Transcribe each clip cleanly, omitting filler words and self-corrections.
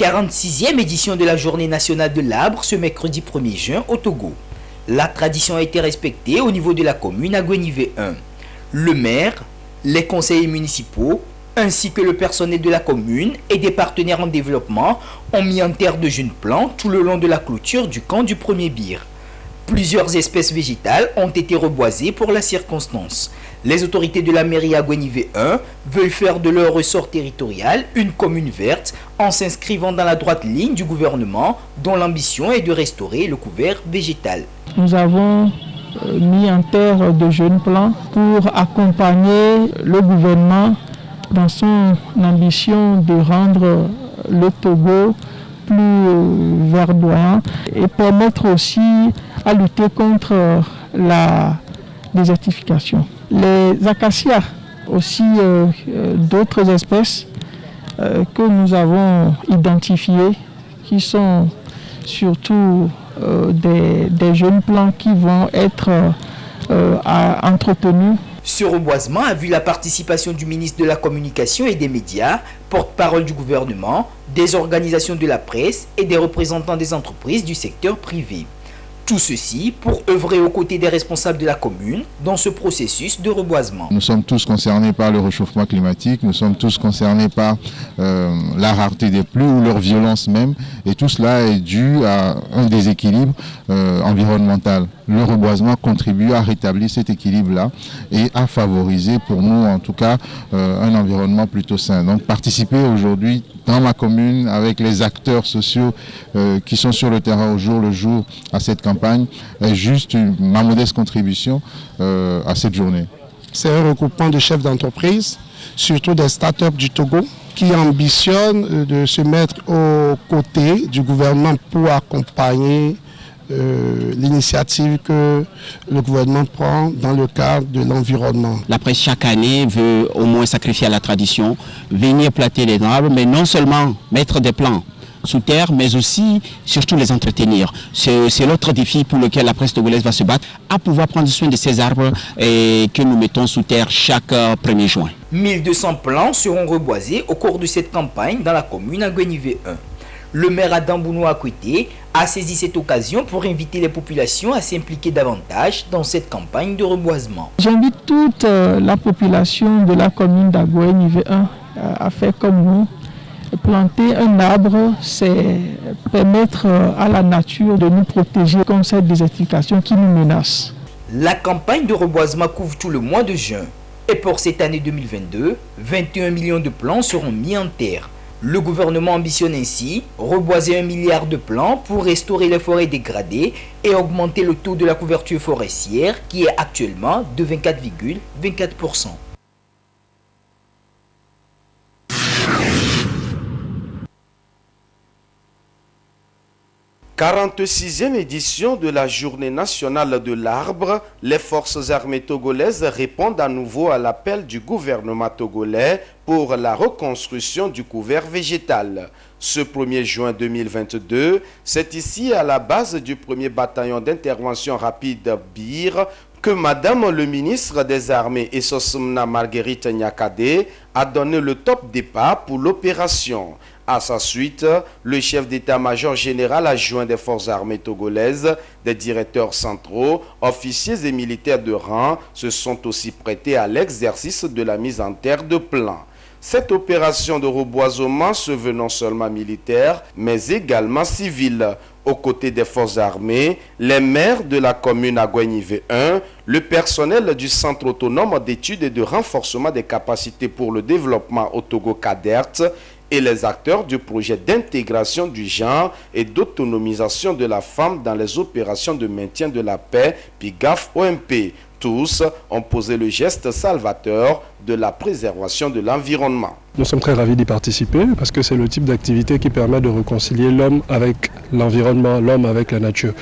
46e édition de la Journée nationale de l'arbre ce mercredi 1er juin au Togo. La tradition a été respectée au niveau de la commune à Guenivé 1. Le maire, les conseillers municipaux, ainsi que le personnel de la commune et des partenaires en développement ont mis en terre de jeunes plants tout le long de la clôture du camp du premier bir. Plusieurs espèces végétales ont été reboisées pour la circonstance. Les autorités de la mairie à Guenivé 1 veulent faire de leur ressort territorial une commune verte en s'inscrivant dans la droite ligne du gouvernement dont l'ambition est de restaurer le couvert végétal. Nous avons mis en terre de jeunes plants pour accompagner le gouvernement dans son ambition de rendre le Togo plus verdoyant et permettre aussi à lutter contre la désertification. Les acacias, aussi d'autres espèces que nous avons identifiées, qui sont surtout des jeunes plants qui vont être entretenus. Ce reboisement a vu la participation du ministre de la Communication et des Médias, porte-parole du gouvernement, des organisations de la presse et des représentants des entreprises du secteur privé. Tout ceci pour œuvrer aux côtés des responsables de la commune dans ce processus de reboisement. Nous sommes tous concernés par le réchauffement climatique, nous sommes tous concernés par la rareté des pluies ou leur violence même, et tout cela est dû à un déséquilibre environnemental. Le reboisement contribue à rétablir cet équilibre-là et à favoriser pour nous en tout cas un environnement plutôt sain. Donc participer aujourd'hui dans ma commune avec les acteurs sociaux qui sont sur le terrain au jour le jour à cette campagne est juste ma modeste contribution à cette journée. C'est un regroupement de chefs d'entreprise, surtout des start-up du Togo, qui ambitionnent de se mettre aux côtés du gouvernement pour accompagner l'initiative que le gouvernement prend dans le cadre de l'environnement. La presse chaque année veut au moins sacrifier à la tradition, venir planter les arbres, mais non seulement mettre des plants sous terre, mais aussi, surtout les entretenir. C'est l'autre défi pour lequel la presse togolaise va se battre, à pouvoir prendre soin de ces arbres que nous mettons sous terre chaque 1er juin. 1200 plants seront reboisés au cours de cette campagne dans la commune à Guenivé 1. Le maire Adam Bounou Akwete a saisi cette occasion pour inviter les populations à s'impliquer davantage dans cette campagne de reboisement. J'invite toute la population de la commune d'Aguenivé 1 à faire comme nous. Planter un arbre, c'est permettre à la nature de nous protéger contre cette désertification qui nous menace. La campagne de reboisement couvre tout le mois de juin. Et pour cette année 2022, 21 millions de plants seront mis en terre. Le gouvernement ambitionne ainsi reboiser 1 milliard de plants pour restaurer les forêts dégradées et augmenter le taux de la couverture forestière qui est actuellement de 24,24%. 46e édition de la Journée nationale de l'arbre, les forces armées togolaises répondent à nouveau à l'appel du gouvernement togolais pour la reconstruction du couvert végétal. Ce 1er juin 2022, c'est ici à la base du 1er bataillon d'intervention rapide BIR que Madame le ministre des Armées Essosmna Marguerite Nyakade a donné le top départ pour l'opération. À sa suite, le chef d'état-major général adjoint des forces armées togolaises, des directeurs centraux, officiers et militaires de rang se sont aussi prêtés à l'exercice de la mise en terre de plants. Cette opération de reboisement se veut non seulement militaire, mais également civile. Aux côtés des forces armées, les maires de la commune à Guenivé 1, le personnel du Centre autonome d'études et de renforcement des capacités pour le développement au Togo CADERT et les acteurs du projet d'intégration du genre et d'autonomisation de la femme dans les opérations de maintien de la paix, PIGAF-OMP. Tous ont posé le geste salvateur de la préservation de l'environnement. Nous sommes très ravis d'y participer parce que c'est le type d'activité qui permet de réconcilier l'homme avec l'environnement, l'homme avec la nature.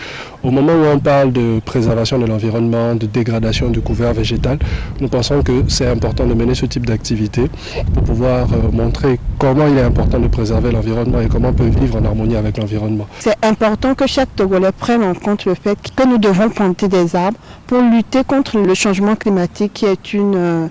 Au moment où on parle de préservation de l'environnement, de dégradation du couvert végétal, nous pensons que c'est important de mener ce type d'activité pour pouvoir montrer comment il est important de préserver l'environnement et comment on peut vivre en harmonie avec l'environnement. C'est important que chaque Togolais prenne en compte le fait que nous devons planter des arbres pour lutter contre le changement climatique qui est une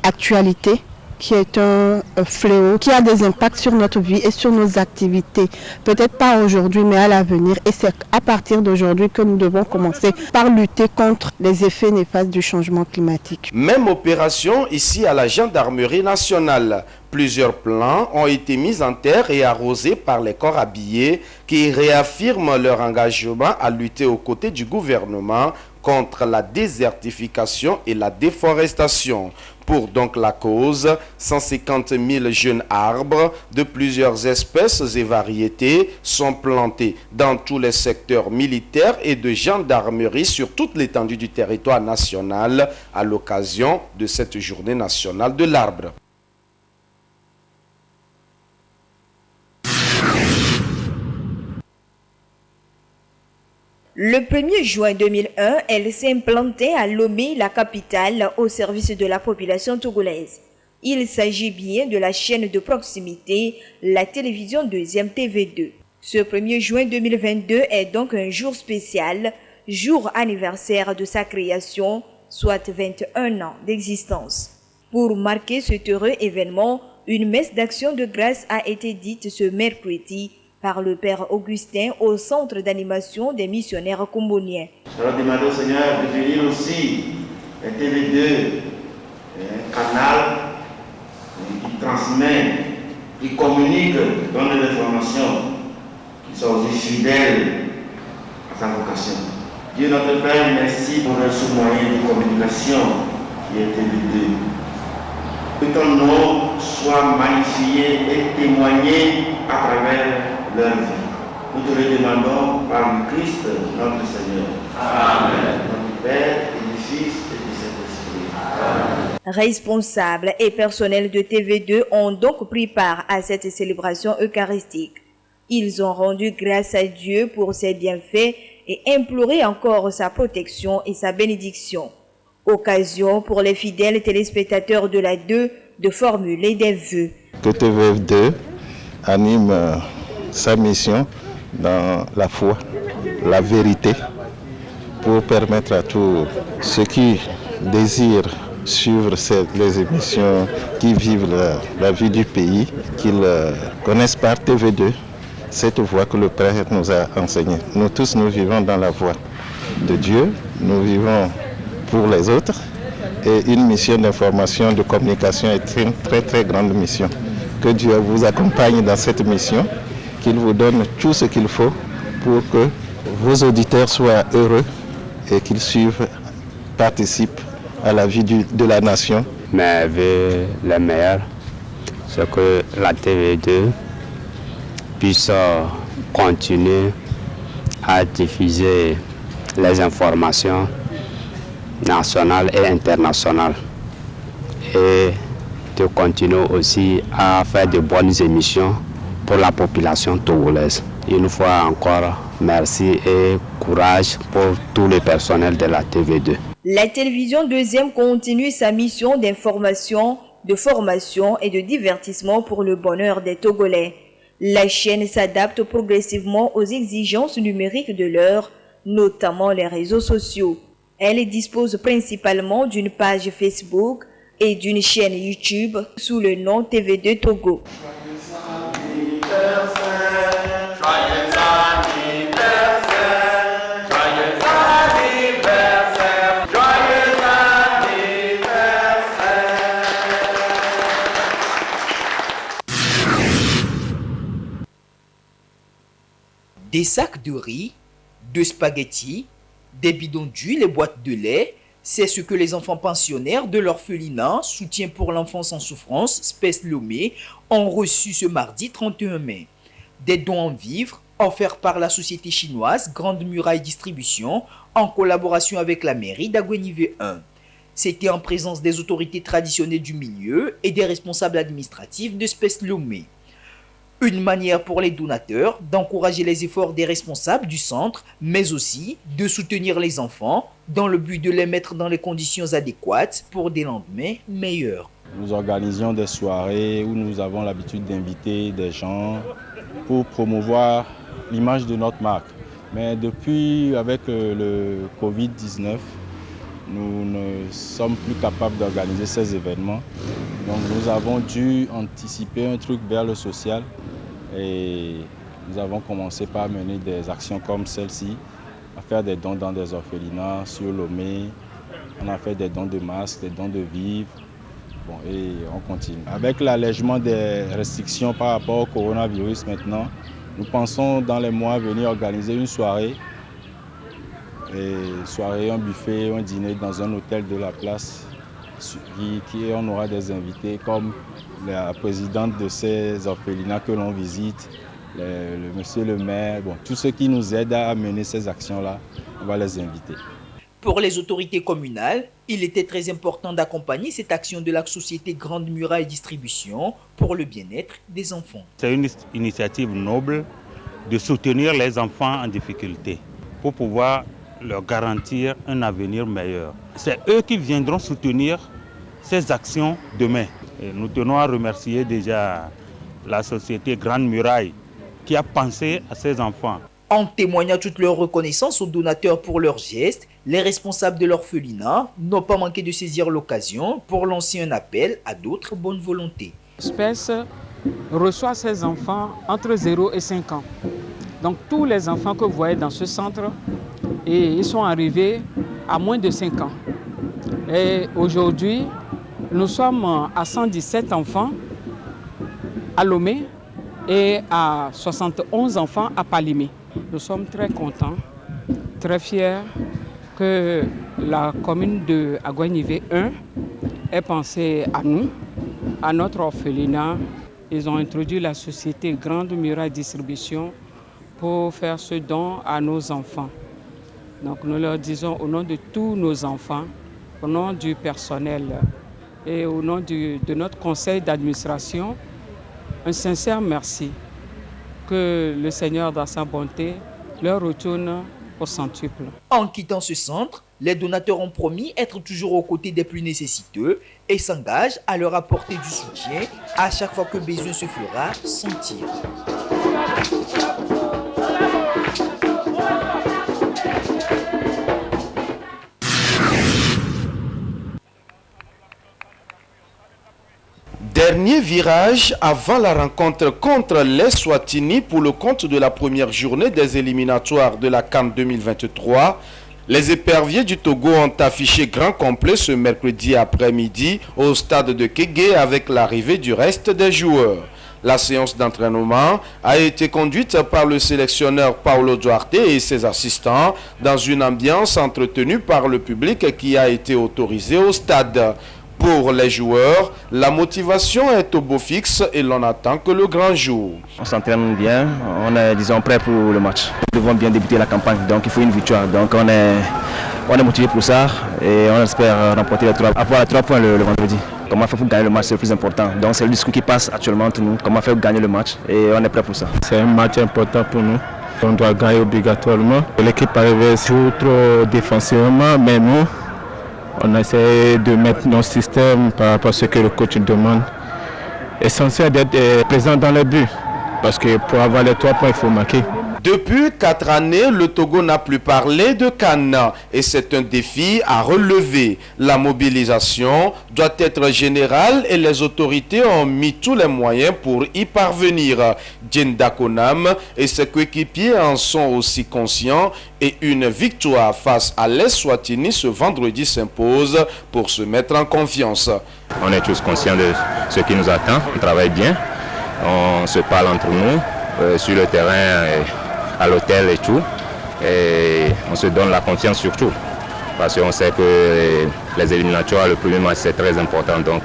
actualité qui est un fléau, qui a des impacts sur notre vie et sur nos activités. Peut-être pas aujourd'hui, mais à l'avenir. Et c'est à partir d'aujourd'hui que nous devons commencer par lutter contre les effets néfastes du changement climatique. Même opération ici à la Gendarmerie nationale. Plusieurs plans ont été mis en terre et arrosés par les corps habillés qui réaffirment leur engagement à lutter aux côtés du gouvernement contre la désertification et la déforestation. Pour donc la cause, 150 000 jeunes arbres de plusieurs espèces et variétés sont plantés dans tous les secteurs militaires et de gendarmerie sur toute l'étendue du territoire national à l'occasion de cette journée nationale de l'arbre. Le 1er juin 2001, elle s'est implantée à Lomé, la capitale, au service de la population togolaise. Il s'agit bien de la chaîne de proximité, la télévision 2e TV2. Ce 1er juin 2022 est donc un jour spécial, jour anniversaire de sa création, soit 21 ans d'existence. Pour marquer cet heureux événement, une messe d'action de grâce a été dite ce mercredi par le Père Augustin au centre d'animation des missionnaires comboniens. Je leur demande au Seigneur de bénir aussi la TV2, un canal qui transmet, qui communique, qui donne des informations, qui sont aussi fidèles à sa vocation. Dieu notre Père, merci pour ce moyen de communication qui est TV2. Que ton nom soit magnifié et témoigné à travers leur vie. Nous te le demandons par le Christ, notre Seigneur. Amen. Notre Père et du Fils et du Saint-Esprit. Amen. Responsables et personnels de TV2 ont donc pris part à cette célébration eucharistique. Ils ont rendu grâce à Dieu pour ses bienfaits et imploré encore sa protection et sa bénédiction. Occasion pour les fidèles téléspectateurs de la 2 de formuler des vœux. Que TV2 anime sa mission dans la foi, la vérité, pour permettre à tous ceux qui désirent suivre les émissions, qui vivent la vie du pays, qu'ils connaissent par TV2 cette voie que le Père nous a enseignée. Nous tous, nous vivons dans la voie de Dieu, nous vivons pour les autres, et une mission d'information, de communication est une très très grande mission. Que Dieu vous accompagne dans cette mission, qu'il vous donne tout ce qu'il faut pour que vos auditeurs soient heureux et qu'ils suivent, participent à la vie de la nation. Mes vœux les meilleurs, c'est que la TV2 puisse continuer à diffuser les informations nationales et internationales et de continuer aussi à faire de bonnes émissions pour la population togolaise. Une fois encore, merci et courage pour tout le personnel de la TV2. La télévision 2e continue sa mission d'information, de formation et de divertissement pour le bonheur des Togolais. La chaîne s'adapte progressivement aux exigences numériques de l'heure, notamment les réseaux sociaux. Elle dispose principalement d'une page Facebook et d'une chaîne YouTube sous le nom TV2 Togo. Des sacs de riz, de spaghettis, des bidons d'huile et boîtes de lait, c'est ce que les enfants pensionnaires de l'orphelinat Soutien pour l'enfance en souffrance, SPES Lomé, ont reçu ce mardi 31 mai. Des dons en vivres offerts par la société chinoise Grande Muraille Distribution en collaboration avec la mairie d'Aguenivé 1. C'était en présence des autorités traditionnelles du milieu et des responsables administratifs de SPES Lomé. Une manière pour les donateurs d'encourager les efforts des responsables du centre, mais aussi de soutenir les enfants dans le but de les mettre dans les conditions adéquates pour des lendemains meilleurs. Nous organisions des soirées où nous avons l'habitude d'inviter des gens pour promouvoir l'image de notre marque. Mais depuis, avec le Covid-19, nous ne sommes plus capables d'organiser ces événements. Donc nous avons dû anticiper un truc vers le social et nous avons commencé par mener des actions comme celle-ci, à faire des dons dans des orphelinats sur Lomé. On a fait des dons de masques, des dons de vivres. Bon, et on continue. Avec l'allègement des restrictions par rapport au coronavirus maintenant, nous pensons dans les mois à venir organiser une soirée. Un buffet, un dîner dans un hôtel de la place. On aura des invités comme la présidente de ces orphelinats que l'on visite, le monsieur le maire, bon, tous ceux qui nous aident à mener ces actions-là, on va les inviter. Pour les autorités communales, il était très important d'accompagner cette action de la société Grande Muraille Distribution pour le bien-être des enfants. C'est une initiative noble de soutenir les enfants en difficulté pour pouvoir leur garantir un avenir meilleur. C'est eux qui viendront soutenir ces actions demain. Et nous tenons à remercier déjà la société Grande Muraille qui a pensé à ces enfants. En témoignant toute leur reconnaissance aux donateurs pour leurs gestes, les responsables de l'orphelinat n'ont pas manqué de saisir l'occasion pour lancer un appel à d'autres bonnes volontés. L'espèce reçoit ces enfants entre 0 et 5 ans. Donc tous les enfants que vous voyez dans ce centre, et ils sont arrivés à moins de 5 ans. Et aujourd'hui, nous sommes à 117 enfants à Lomé et à 71 enfants à Palimé. Nous sommes très contents, très fiers que la commune de Agoué-Nivé 1 ait pensé à nous, à notre orphelinat. Ils ont introduit la société Grande Muraille Distribution pour faire ce don à nos enfants. Donc nous leur disons au nom de tous nos enfants, au nom du personnel et au nom de notre conseil d'administration, un sincère merci. Que le Seigneur, dans sa bonté, leur retourne au centuple. En quittant ce centre, les donateurs ont promis être toujours aux côtés des plus nécessiteux et s'engagent à leur apporter du soutien à chaque fois que besoin se fera sentir. Dernier virage avant la rencontre contre les Swatini pour le compte de la première journée des éliminatoires de la CAN 2023. Les éperviers du Togo ont affiché grand complet ce mercredi après-midi au stade de Kégué avec l'arrivée du reste des joueurs. La séance d'entraînement a été conduite par le sélectionneur Paulo Duarte et ses assistants dans une ambiance entretenue par le public qui a été autorisé au stade. Pour les joueurs, la motivation est au beau fixe et l'on attend que le grand jour. On s'entraîne bien, on est disons prêt pour le match. Nous devons bien débuter la campagne, donc il faut une victoire. Donc on est motivé pour ça et on espère remporter avoir 3 points le vendredi. Comment faire pour gagner le match, c'est le plus important. Donc c'est le discours qui passe actuellement entre nous, comment faire pour gagner le match et on est prêt pour ça. C'est un match important pour nous. On doit gagner obligatoirement. L'équipe arrive sur trop défensivement, mais nous, on essaie de mettre nos systèmes par rapport à ce que le coach demande. Essentiel d'être présent dans le but, parce que pour avoir les 3 points, il faut marquer. Depuis 4 années, le Togo n'a plus parlé de CAN et c'est un défi à relever. La mobilisation doit être générale et les autorités ont mis tous les moyens pour y parvenir. Djenda Konam et ses coéquipiers en sont aussi conscients et une victoire face à l'Eswatini ce vendredi s'impose pour se mettre en confiance. On est tous conscients de ce qui nous attend, on travaille bien, on se parle entre nous sur le terrain, à l'hôtel et tout, et on se donne la confiance surtout, parce qu'on sait que les éliminatoires, le premier match c'est très important, donc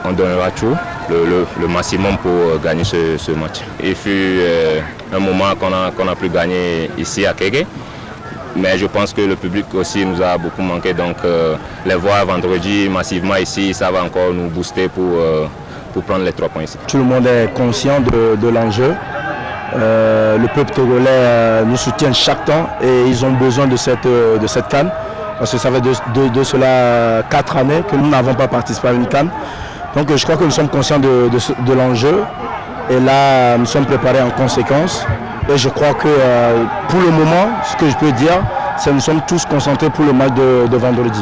on donnera tout, le maximum pour gagner ce match. Il fut un moment qu'on a pu gagner ici à Kégué, mais je pense que le public aussi nous a beaucoup manqué, donc les voir vendredi massivement ici, ça va encore nous booster pour prendre les 3 points ici. Tout le monde est conscient de l'enjeu. Le peuple togolais nous soutient chaque temps et ils ont besoin de cette CAN. Parce que ça fait de cela 4 années que nous n'avons pas participé à une CAN. Donc je crois que nous sommes conscients de l'enjeu et là nous sommes préparés en conséquence. Et je crois que pour le moment, ce que je peux dire, nous sommes tous concentrés pour le match de vendredi.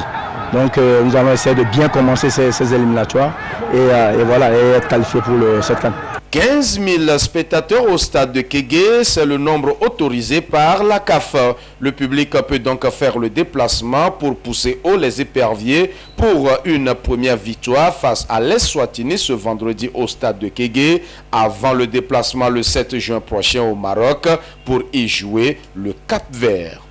Donc nous allons essayer de bien commencer ces éliminatoires et voilà, et être qualifiés pour cette CAN. 15 000 spectateurs au stade de Kégué, c'est le nombre autorisé par la CAF. Le public peut donc faire le déplacement pour pousser haut les éperviers pour une première victoire face à l'Eswatini ce vendredi au stade de Kégué, avant le déplacement le 7 juin prochain au Maroc pour y jouer le Cap-Vert.